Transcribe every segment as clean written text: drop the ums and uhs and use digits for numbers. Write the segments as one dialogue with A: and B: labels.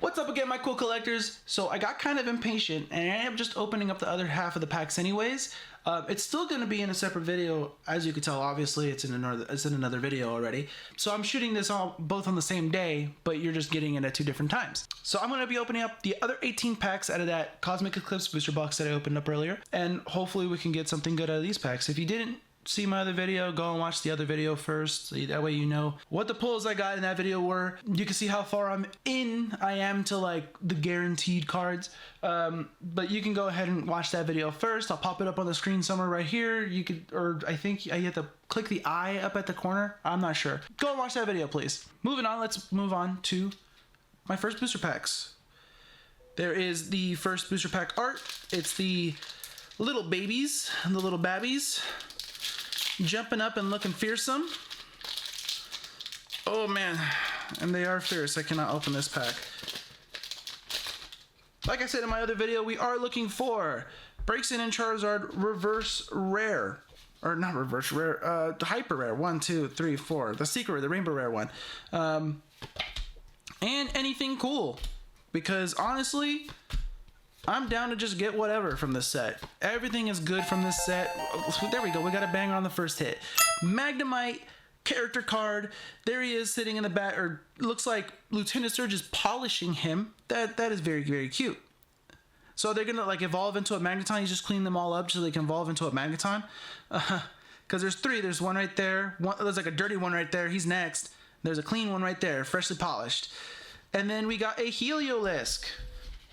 A: What's up again, my cool collectors? So I got kind of impatient and I am just opening up the other half of the packs anyways. It's still going to be in a separate video. As you can tell, obviously it's in another video already. So I'm shooting this all both on the same day, but you're just getting it at 2 different times. So I'm going to be opening up the other 18 packs out of that Cosmic Eclipse booster box that I opened up earlier, and hopefully we can get something good out of these packs. If you didn't see my other video, go and watch the other video first. That way you know what the pulls I got in that video were. You can see how far I am to like the guaranteed cards. But you can go ahead and watch that video first. I'll pop it up on the screen somewhere right here. You could, or I think you have to click the eye up at the corner. I'm not sure. Go and watch that video, please. Moving on, let's move on to my first booster packs. There is the first booster pack art. It's the little babies, the little babbies, jumping up and looking fearsome. Oh man, and they are fierce. I cannot open this pack. Like I said in my other video, we are looking for Braixen and Charizard reverse rare. Or not reverse rare, hyper rare. 1, 2, 3, 4. The secret rare, the rainbow rare one. And anything cool. Because honestly, I'm down to just get whatever from this set. Everything is good from this set. There we go. We got a banger on the first hit. Magnemite character card. There he is sitting in the back, or looks like Lieutenant Surge is polishing him. That is very, very cute. So they're gonna like evolve into a Magneton. He's just cleaning them all up so they can evolve into a Magneton. Because there's 3. There's one right there. There's like a dirty one right there. He's next. There's a clean one right there, freshly polished. And then we got a Heliolisk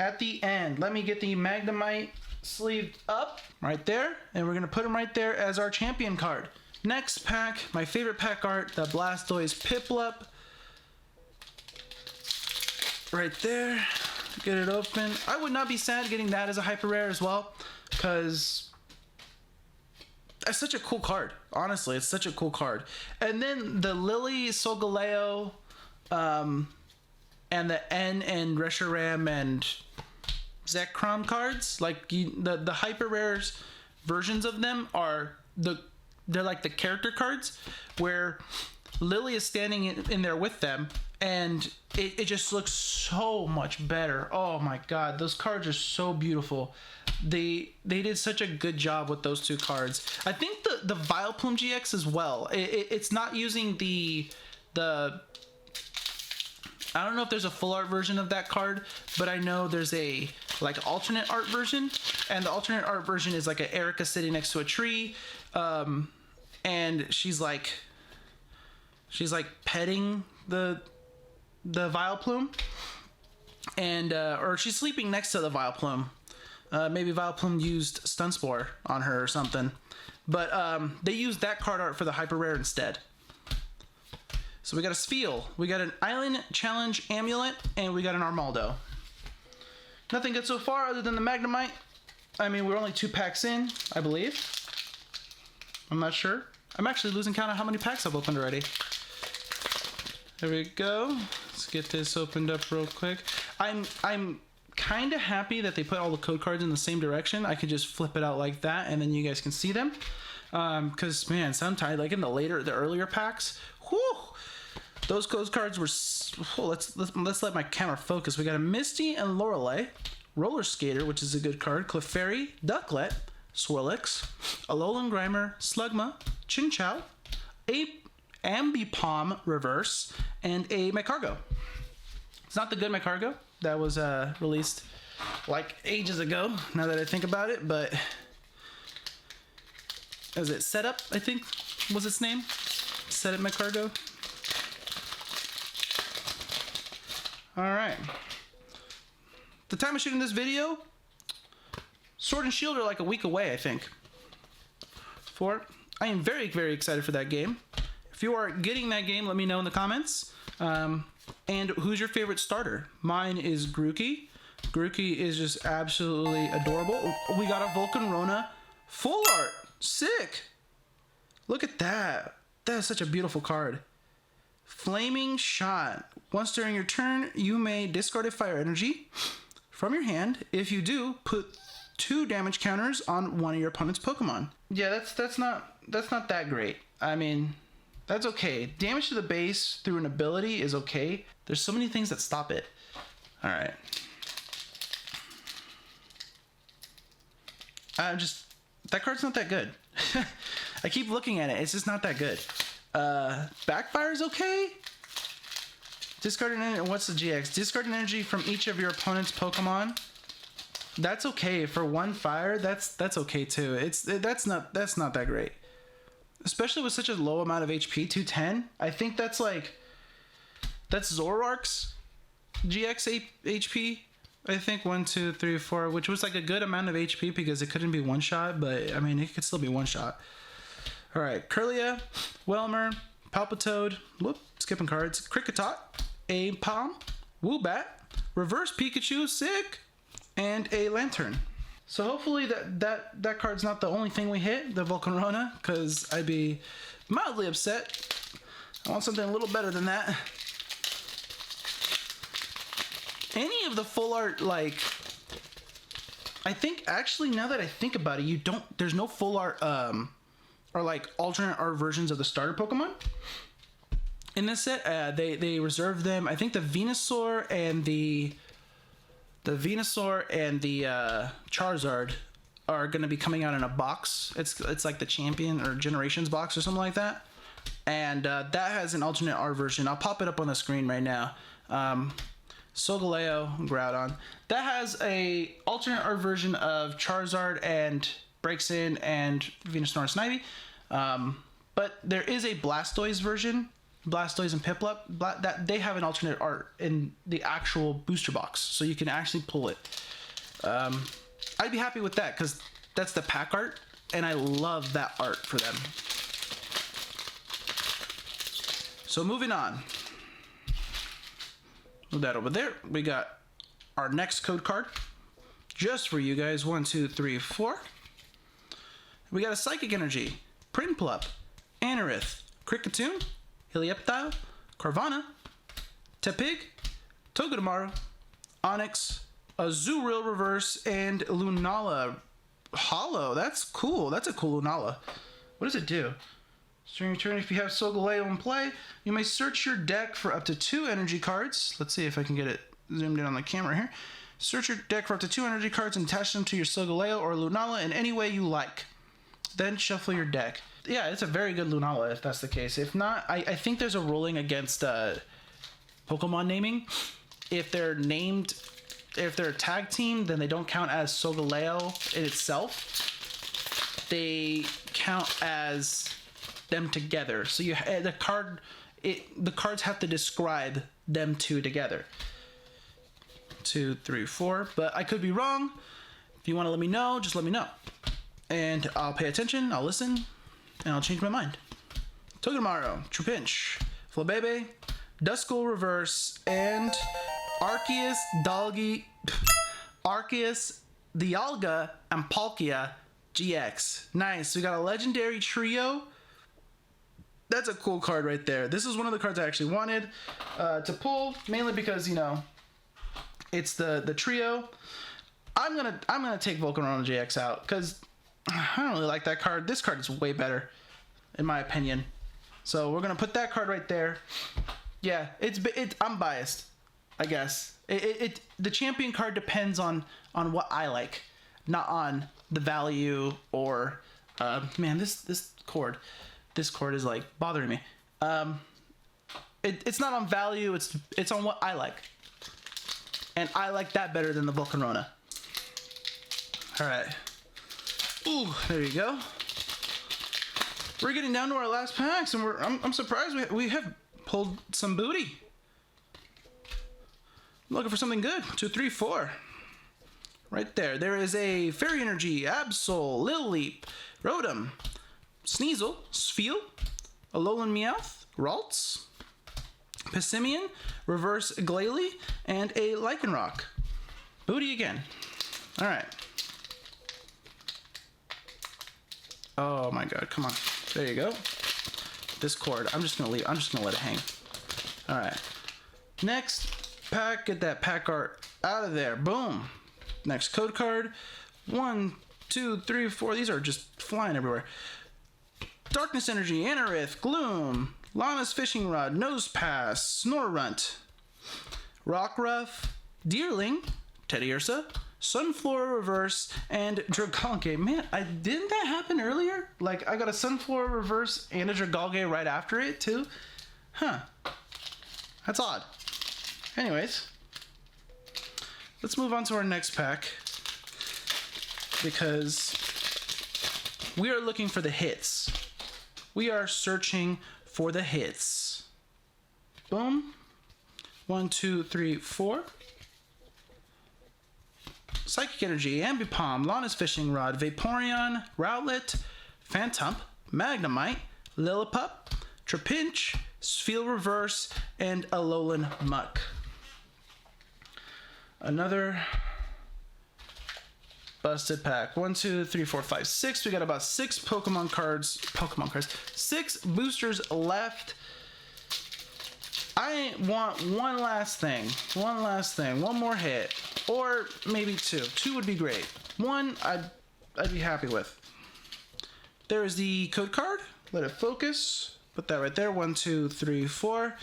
A: at the end. Let me get the Magnemite sleeved up right there, and we're gonna put him right there as our champion card. Next pack, my favorite pack art, the Blastoise Piplup. Right there. Get it open. I would not be sad getting that as a hyper rare as well, because that's such a cool card. Honestly, it's such a cool card. And then the Lily Solgaleo, and the N and Reshiram and Zekrom cards, like the hyper rares versions of them are they're like the character cards where Lily is standing in there with them, and it just looks so much better. Oh my god, those cards are so beautiful. They did such a good job with those 2 cards. I think the Vileplume GX as well. It's not using the I don't know if there's a full art version of that card, but I know there's a like alternate art version, and the alternate art version is like an Erica sitting next to a tree, and she's like petting the Vileplume, and or she's sleeping next to the Vileplume. Maybe Vileplume used Stun Spore on her or something, but they used that card art for the hyper rare instead. So we got a Spheal, we got an Island Challenge Amulet, and we got an Armaldo. Nothing good so far other than the Magnemite. I mean, we're only 2 packs in, I believe. I'm not sure. I'm actually losing count of how many packs I've opened already. There we go. Let's get this opened up real quick. I'm kind of happy that they put all the code cards in the same direction. I could just flip it out like that, and then you guys can see them. Because man, sometimes like in the earlier packs, whew, those code cards were. Whew, let's let my camera focus. We got a Misty and Lorelei, Roller Skater, which is a good card, Clefairy, Ducklet, Swirlix, Alolan Grimer, Slugma, Chinchou, a Ambipom Reverse, and a Mycargo. It's not the good Mycargo that was released like ages ago, now that I think about it, but is it Setup, I think was its name? Setup Mycargo. Alright. The time of shooting this video, Sword and Shield are like a week away, I think. I am very, very excited for that game. If you are getting that game, let me know in the comments. And who's your favorite starter? Mine is Grookey. Grookey is just absolutely adorable. We got a Volcarona full art. Sick. Look at that. That is such a beautiful card. Flaming Shot. Once during your turn, you may discard a fire energy from your hand. If you do, put 2 damage counters on one of your opponent's Pokemon. Yeah, that's not that great. I mean, that's okay. Damage to the base through an ability is okay. There's so many things that stop it. All right. That card's not that good. I keep looking at it. It's just not that good. Backfire's okay. Discard an energy. What's the GX? Discard an energy from each of your opponent's Pokemon. That's okay for one fire. That's okay too. That's not that great. Especially with such a low amount of HP, 210. I think that's Zoroark's GX HP. I think 1, 2, 3, 4, which was like a good amount of HP because it couldn't be one shot, but I mean it could still be one shot. All right, Kirlia, Welmer, Palpitoad, skipping cards, Kricketot, Apom, Woobat, Reverse Pikachu, sick, and a Lantern. So hopefully that card's not the only thing we hit, the Volcarona, because I'd be mildly upset. I want something a little better than that. Any of the full art, like, I think actually now that I think about it, there's no full art or like alternate art versions of the starter Pokemon in this set. They reserved them. I think the Venusaur and the Charizard are going to be coming out in a box. It's like the Champion or Generations box or something like that. And that has an alternate art version. I'll pop it up on the screen right now. Solgaleo, Groudon. That has a alternate art version of Charizard and Braixen and Venusaur and Snivy. But there is a Blastoise version, Blastoise and Piplup, that they have an alternate art in the actual booster box, so you can actually pull it. I'd be happy with that because that's the pack art, and I love that art for them. So moving on. Move that over there. We got our next code card just for you guys. 1, 2, 3, 4. We got a Psychic Energy, Prinplup, Anorith, Kricketune, Helioptile, Carvana, Tepig, Togedemaru, Onix, Azurill Reverse, and Lunala Hollow. That's cool. That's a cool Lunala. What does it do? During your turn, if you have Solgaleo in play, you may search your deck for up to 2 energy cards. Let's see if I can get it zoomed in on the camera here. Search your deck for up to 2 energy cards and attach them to your Solgaleo or Lunala in any way you like. Then shuffle your deck. Yeah, it's a very good Lunala if that's the case. If not, I think there's a ruling against Pokemon naming. If they're a tag team, then they don't count as Solgaleo in itself. They count as them together. So the cards have to describe them two together. 2, 3, 4. But I could be wrong. If you want to let me know, just let me know. And I'll pay attention, I'll listen, and I'll change my mind. Togedemaru, Trapinch, Flabebe, Duskull Reverse, and Arceus, Dialga, and Palkia GX. Nice. We got a legendary trio. That's a cool card right there. This is one of the cards I actually wanted to pull, mainly because, you know, it's the trio. I'm gonna take Volcarona GX out because I don't really like that card. This card is way better, in my opinion. So we're gonna put that card right there. Yeah, I'm biased, I guess. The champion card depends on what I like, not on the value or man, this cord is like bothering me. It's not on value. It's on what I like, and I like that better than the Volcarona. All right. Ooh, there you go. We're getting down to our last packs, and I'm surprised we have pulled some booty. I'm looking for something good. 2, 3, 4. Right there. There is a Fairy Energy, Absol, Lillileap, Rotom, Sneasel, Spheal, Alolan Meowth, Ralts, Pissimian, Reverse Glalie, and a Lycanroc. Booty again. All right. Oh my god, come on. There you go. This cord, I'm just gonna let it hang. All right. Next pack, get that pack art out of there. Boom. Next code card. 1, 2, 3, 4. These are just flying everywhere. Darkness Energy, Anorith, Gloom, Lana's Fishing Rod, Nosepass, Snorunt, Rockruff, Deerling, Teddiursa, Sunflora Reverse, and Dragalge. Man, didn't that happen earlier? Like, I got a Sunflora Reverse and a Dragalge right after it, too? Huh. That's odd. Anyways, let's move on to our next pack, because we are looking for the hits. We are searching for the hits. Boom. 1, 2, 3, 4. Psychic Energy, Ambipom, Lana's Fishing Rod, Vaporeon, Rowlet, Phantump, Magnemite, Lillipup, Trapinch, Spheal Reverse, and Alolan Muck. Another busted pack. 1, 2, 3, 4, 5, 6. We got about 6 Pokemon cards. 6 boosters left. I want one last thing. One more hit. Or maybe 2. 2 would be great. 1, I'd be happy with. There is the code card. Let it focus. Put that right there. 1, 2, 3, 4.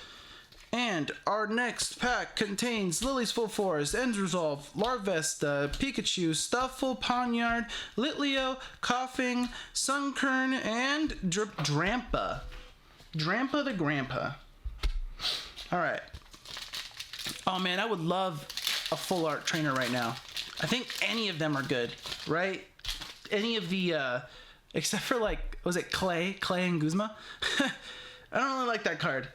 A: And our next pack contains Lily's Full Forest, End's Resolve, Larvesta, Pikachu, Stufful, Ponyard, Litleo, Coughing, Sunkern, and Drampa. Drampa the Grandpa. Alright. Oh man, I would love a full art trainer right now. I think any of them are good, right? Any of the, except for like, was it Clay and Guzma? I don't really like that card.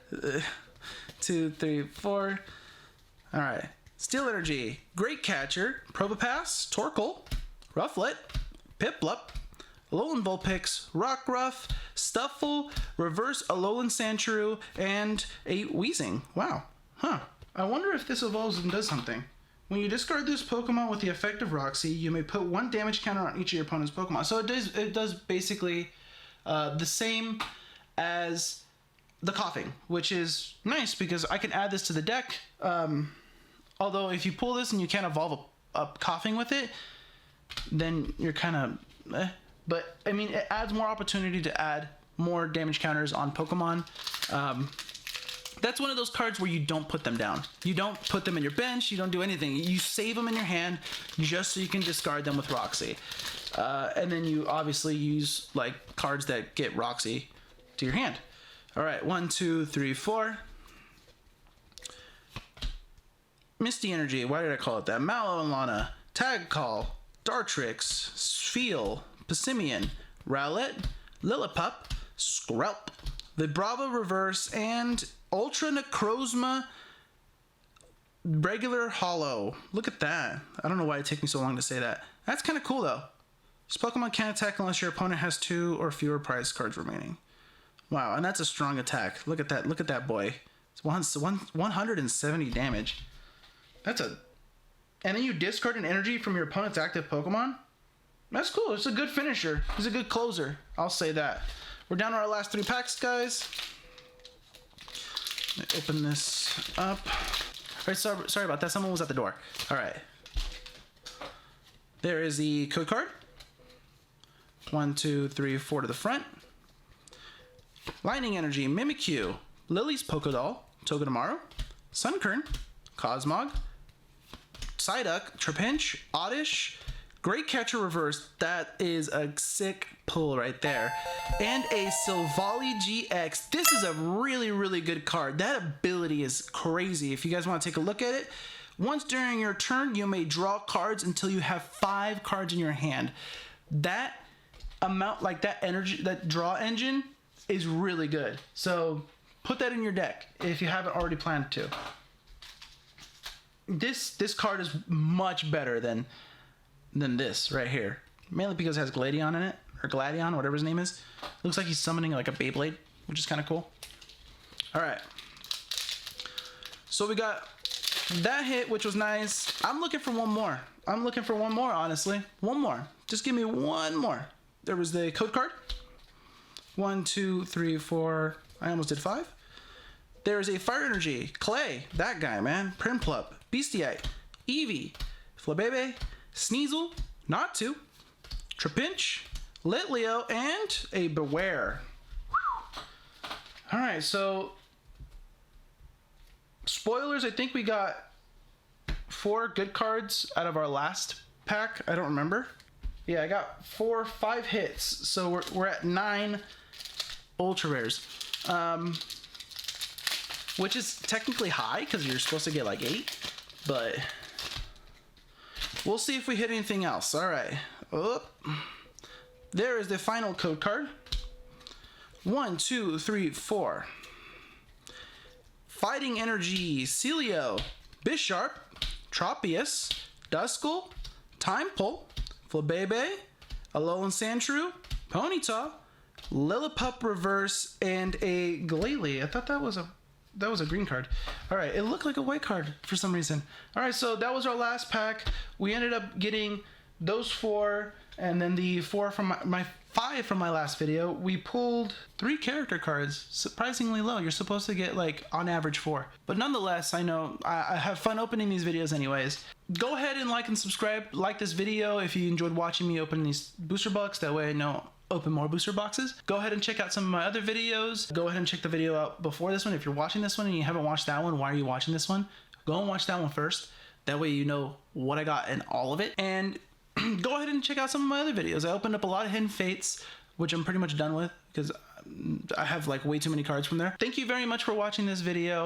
A: 2, 3, 4. All right. Steel Energy, Great Catcher, Probopass, Torkoal, Rufflet, Piplup, Alolan Vulpix, Rockruff, Stufful, Reverse Alolan Sandshrew, and a Weezing. Wow. Huh. I wonder if this evolves and does something. When you discard this Pokemon with the effect of Roxy, you may put 1 damage counter on each of your opponent's Pokemon. So it does basically the same as the Coughing, which is nice because I can add this to the deck. Although if you pull this and you can't evolve a Coughing with it, then you're kind of But I mean, it adds more opportunity to add more damage counters on Pokemon. That's one of those cards where you don't put them down. You don't put them in your bench. You don't do anything. You save them in your hand just so you can discard them with Roxy. And then you obviously use like cards that get Roxy to your hand. All right, 1, 2, 3, 4. Misty Energy, why did I call it that? Mallow and Lana, Tag Call, Dartrix, Spheal, Passimian, Rowlet, Lillipup, Skrelp, Vibrava Reverse, and Ultra Necrozma Regular Hollow. Look at that. I don't know why it took me so long to say that. That's kind of cool though. This Pokemon can't attack unless your opponent has 2 or fewer prize cards remaining. Wow, and that's a strong attack. Look at that. Look at that boy. It's 170 damage. That's a... And then you discard an energy from your opponent's active Pokemon? That's cool. It's a good finisher. He's a good closer. I'll say that. We're down to our last 3 packs, guys. Let me open this up. All right, sorry about that. Someone was at the door. All right. There is the code card. 1, 2, 3, 4 to the front. Lightning Energy, Mimikyu, Lily's Pokédoll, Togedemaru, Sunkern, Cosmog, Psyduck, Trapinch, Oddish, Great Catcher Reverse. That is a sick pull right there. And a Silvally GX. This is a really, really good card. That ability is crazy. If you guys want to take a look at it, once during your turn, you may draw cards until you have 5 cards in your hand. That amount, like that energy, that draw engine is really good. So put that in your deck if you haven't already planned to. This card is much better than this right here. Mainly because it has Gladion in it, or Gladion, whatever his name is. Looks like he's summoning like a Beyblade, which is kind of cool. All right. So we got that hit, which was nice. I'm looking for one more. Honestly. One more. Just give me one more. There was the code card. 1, 2, 3, 4. I almost did 5. There is a Fire Energy, Clay, that guy, man. Prinplup, Beastiite, Eevee, Flabebe, Sneasel, Natu, Trapinch, Litleo, and a Beware. Alright, so spoilers, I think we got 4 good cards out of our last pack. I don't remember. Yeah, I got 5 hits. So we're at 9 ultra rares. Which is technically high because you're supposed to get like 8. But we'll see if we hit anything else. All right. Oh, there is the final code card. 1, 2, 3, 4. Fighting Energy, Celio, Bisharp, Tropius, Duskull, Time Pull, Flabebe, Alolan Sandshrew, Ponyta, Lillipup Reverse, and a Glalie. I thought that was a green card. All right, it looked like a white card for some reason. All right, so that was our last pack. We ended up getting those 4, and then the 4 from my 5 from my last video. We pulled 3 character cards, surprisingly low. You're supposed to get like on average 4. But nonetheless, I know I have fun opening these videos anyways. Go ahead and like and subscribe. Like this video if you enjoyed watching me open these booster boxes. That way I know open more booster boxes. Go ahead and check out some of my other videos. Go ahead and check the video out before this one. If you're watching this one and you haven't watched that one, why are you watching this one? Go and watch that one first. That way you know what I got in all of it. And go ahead and check out some of my other videos. I opened up a lot of Hidden Fates, which I'm pretty much done with because I have like way too many cards from there. Thank you very much for watching this video.